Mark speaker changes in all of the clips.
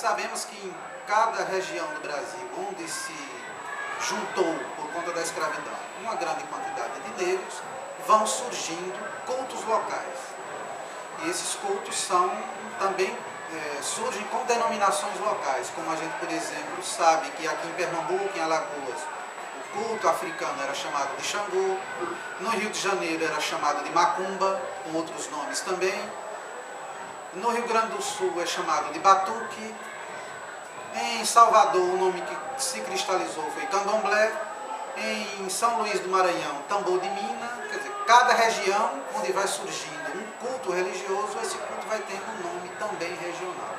Speaker 1: Nós sabemos que em cada região do Brasil onde se juntou, por conta da escravidão, uma grande quantidade de negros, vão surgindo cultos locais. E esses cultos também surgem com denominações locais, como a gente, por exemplo, sabe que aqui em Pernambuco, em Alagoas, o culto africano era chamado de Xangô, no Rio de Janeiro era chamado de Macumba, com outros nomes também, no Rio Grande do Sul é chamado de Batuque, em Salvador o nome que se cristalizou foi Candomblé, em São Luís do Maranhão, Tambor de Mina. Quer dizer, cada região onde vai surgindo um culto religioso, esse culto vai tendo um nome também regional.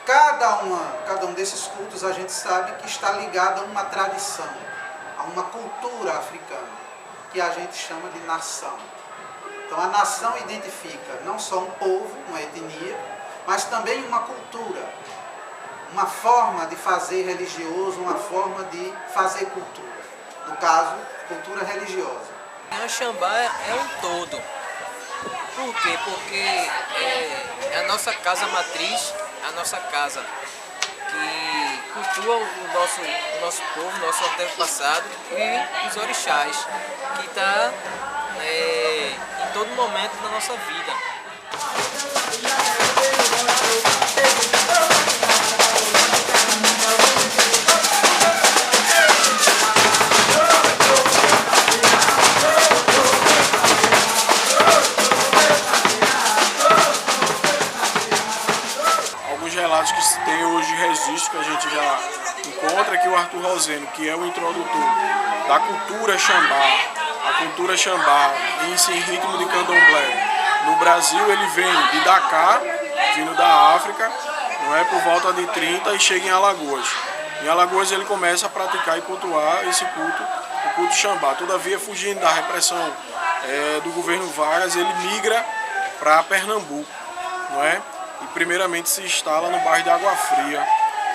Speaker 1: Cada um desses cultos a gente sabe que está ligado a uma tradição, a uma cultura africana, que a gente chama de nação. Então a nação identifica não só um povo, uma etnia, mas também uma cultura, uma forma de fazer religioso, uma forma de fazer cultura. No caso, cultura religiosa.
Speaker 2: O Xambá é um todo. Por quê? Porque é a nossa casa matriz, a nossa casa que cultua o nosso povo, nosso antepassado e os orixás, que está em todo momento da nossa vida.
Speaker 3: Relatos que se tem hoje registro, que a gente já encontra aqui, o Arthur Roseno, que é o introdutor da cultura Xambá, a cultura Xambá em ritmo de candomblé. No Brasil ele vem de Dakar, vindo da África, não é, por volta de 30 e chega em Alagoas. Em Alagoas ele começa a praticar e cultuar esse culto, o culto Xambá. Todavia, fugindo da repressão do governo Vargas, ele migra para Pernambuco, não é? E primeiramente se instala no bairro de Água Fria,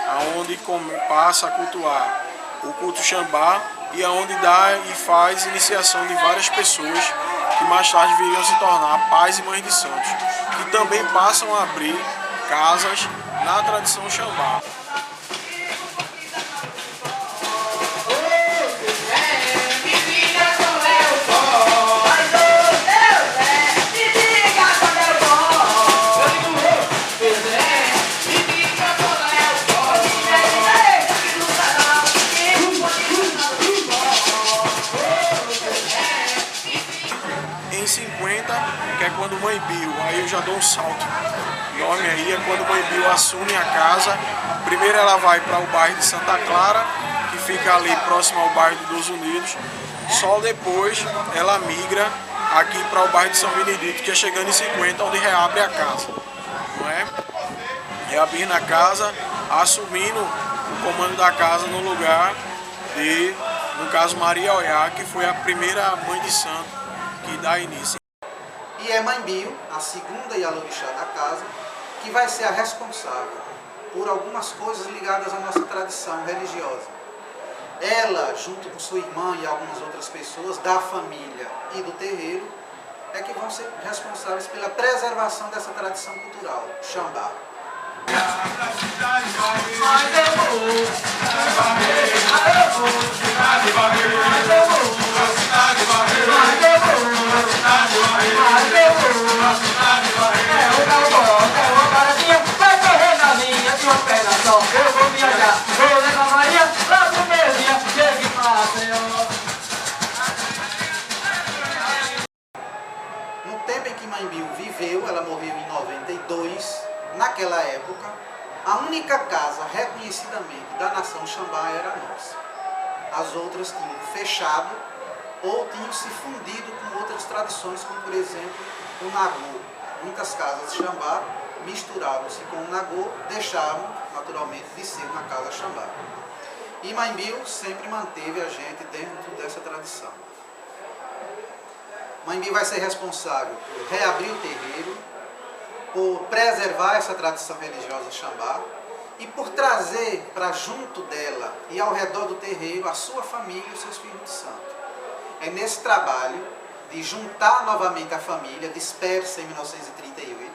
Speaker 3: aonde passa a cultuar o culto Xambá e aonde dá e faz iniciação de várias pessoas que mais tarde viriam se tornar pais e mães de santos, que também passam a abrir casas na tradição Xambá. Em 50, que é quando Mãe Bill, aí eu já dou um salto enorme aí, é quando Mãe Bill assume a casa. Primeiro ela vai para o bairro de Santa Clara, que fica ali próximo ao bairro de Dos Unidos. Só depois ela migra aqui para o bairro de São Benedito, que é chegando em 50, onde reabre a casa, não é? Reabrindo a casa, assumindo o comando da casa no lugar de, no caso, Maria Oiá, que foi a primeira mãe de santo que dá início.
Speaker 1: E é Mãe Bill, a segunda Ialorixá da casa, que vai ser a responsável por algumas coisas ligadas à nossa tradição religiosa. Ela, junto com sua irmã e algumas outras pessoas da família e do terreiro, é que vão ser responsáveis pela preservação dessa tradição cultural, Xambá. No tempo em que Mãe Bill viveu, ela morreu em 92, naquela época, a única casa reconhecidamente da nação Xambá era a nossa. As outras tinham fechado ou tinham se fundido com outras tradições, como por exemplo o Nagô. Muitas casas Xambá misturavam-se com o Nagô, deixavam naturalmente de ser uma casa Xambá. E Mãe Bill sempre manteve a gente dentro dessa tradição. Mãe Bill vai ser responsável por reabrir o terreiro, por preservar essa tradição religiosa Xambá e por trazer para junto dela e ao redor do terreiro a sua família e os seus filhos de santo. É nesse trabalho de juntar novamente a família dispersa em 1938,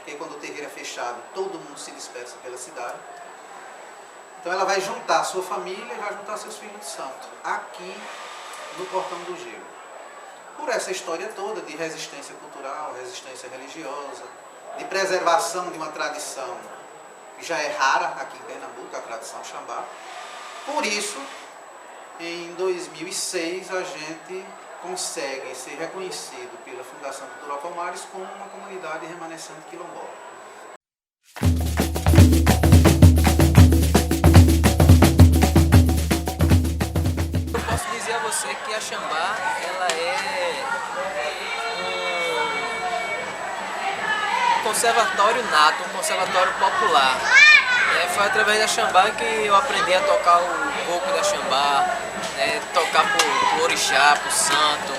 Speaker 1: porque quando o terreiro é fechado, todo mundo se dispersa pela cidade. Então ela vai juntar a sua família e vai juntar seus filhos de santo, aqui no Portão do Gelo. Por essa história toda de resistência cultural, resistência religiosa, de preservação de uma tradição que já é rara aqui em Pernambuco, a tradição Xambá. Por isso, em 2006, a gente consegue ser reconhecido pela Fundação Cultural Palmares como uma comunidade remanescente quilombola.
Speaker 2: Eu posso dizer a você que a Xambá, ela é um conservatório nato, um conservatório popular. Foi através da Xambá que eu aprendi a tocar o coco da Xambá, tocar pro orixá, pro santo.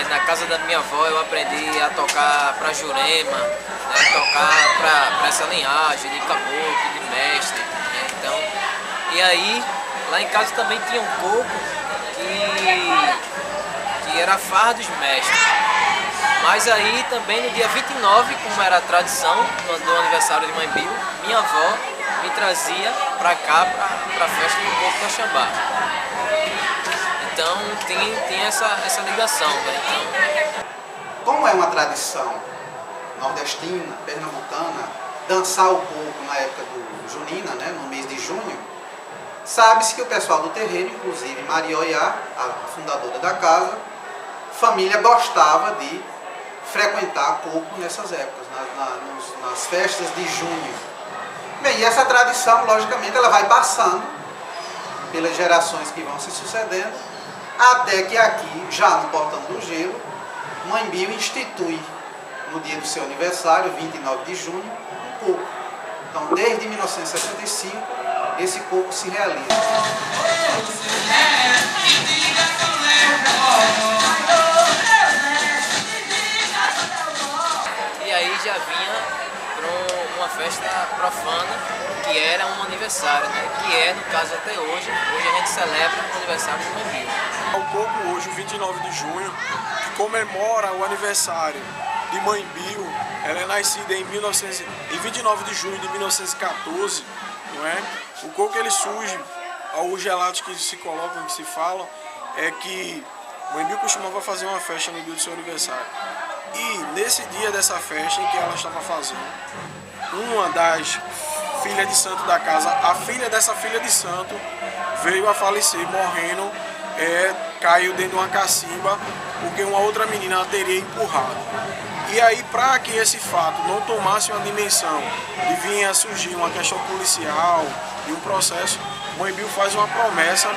Speaker 2: Na casa da minha avó eu aprendi a tocar para Jurema, tocar para essa linhagem de caboclo, de mestre. Então, e aí, lá em casa também tinha um coco que era a farra dos mestres. Mas aí também no dia 29, como era a tradição do aniversário de Mãe Bill, minha avó me trazia para cá, para a festa do coco da Xambá. Então tem essa ligação, né? Então...
Speaker 1: Como é uma tradição nordestina, pernambucana, dançar o coco na época do Junina, né, no mês de junho, sabe-se que o pessoal do terreiro, inclusive Maria Oiá, a fundadora da casa, família gostava de frequentar coco nessas épocas, nas festas de junho. Bem, e essa tradição, logicamente, ela vai passando pelas gerações que vão se sucedendo, até que aqui, já no Portão do Gelo, Mãe Bill institui, no dia do seu aniversário, 29 de junho, um coco. Então, desde 1965, esse coco se realiza.
Speaker 2: E aí já vinha para uma festa profana, que era um aniversário, né? Que é, no caso, até hoje. Hoje a gente celebra o aniversário de Mãe Bill.
Speaker 3: O coco hoje, o 29 de junho, que comemora o aniversário de Mãe Bill. Ela é nascida em 29 de junho de 1914, não é? O coco ele surge, os relatos que se colocam, que se falam, é que Mãe Bill costumava fazer uma festa no dia do seu aniversário. E nesse dia dessa festa em que ela estava fazendo, uma das filhas de santo da casa, a filha dessa filha de santo, veio a falecer morrendo, caiu dentro de uma cacimba, porque uma outra menina a teria empurrado. E aí, para que esse fato não tomasse uma dimensão de vir a surgir uma questão policial e um processo, Mãe Bill faz uma promessa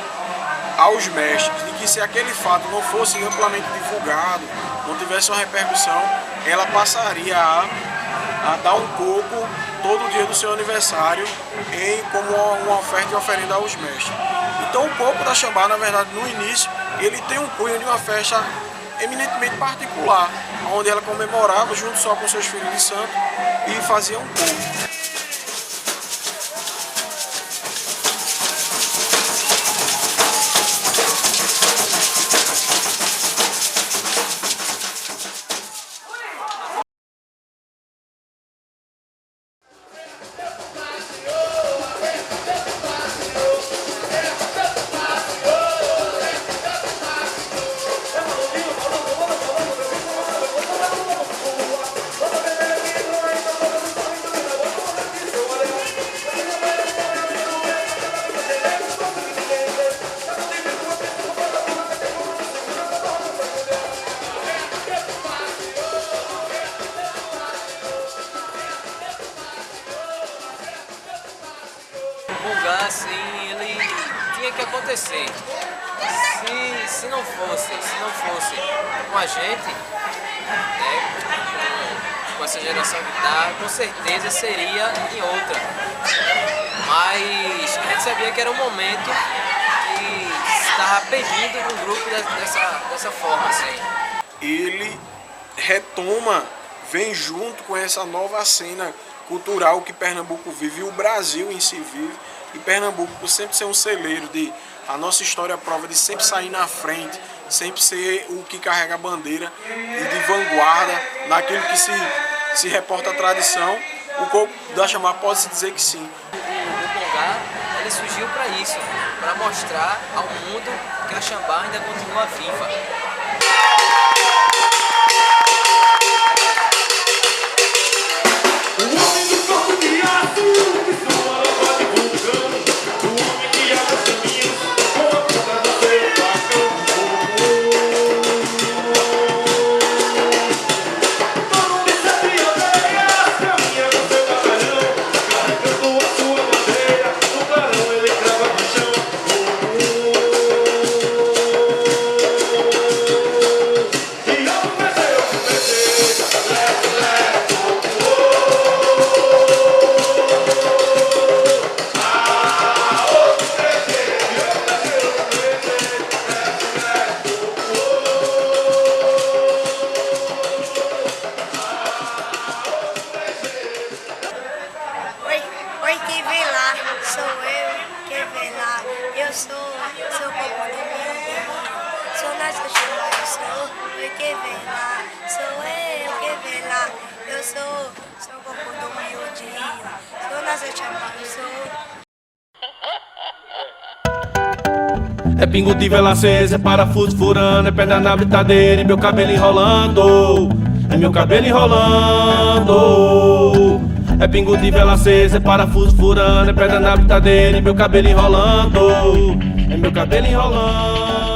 Speaker 3: aos mestres de que se aquele fato não fosse amplamente divulgado, não tivesse uma repercussão, ela passaria a dar um coco todo dia do seu aniversário como uma oferta e oferenda aos mestres. Então o coco da Xambá, na verdade, no início, ele tem um cunho de uma festa eminentemente particular, onde ela comemorava junto só com seus filhos de santo e fazia um coco.
Speaker 2: Assim, ele tinha que acontecer. Se não fosse com a gente, com essa geração que está, com certeza seria em outra. Mas a gente sabia que era um momento que estava pedindo um grupo dessa forma. Assim.
Speaker 3: Ele retoma, vem junto com essa nova cena cultural que Pernambuco vive e o Brasil em si vive. E Pernambuco, por sempre ser um celeiro, a nossa história prova de sempre sair na frente, sempre ser o que carrega a bandeira e de vanguarda naquilo que se se reporta a tradição, o corpo da Xambá pode-se dizer que sim.
Speaker 2: O Bongá, ele surgiu para isso, para mostrar ao mundo que a Xambá ainda continua viva.
Speaker 4: Oi, quem vem lá, sou eu, quem vem lá, eu sou o povo do meu, sou nossa chuva, eu sou, oi, quem vem lá, sou eu, quem vem lá, eu sou o povo do miudinho, sou nossa chuva, eu sou.
Speaker 5: É pingo de vela acesa, é parafuso furando, é pedra na britadeira e meu cabelo enrolando. É meu cabelo enrolando. É pingo de vela acesa, é parafuso furando, é pedra na britadeira e meu cabelo enrolando. É meu cabelo enrolando.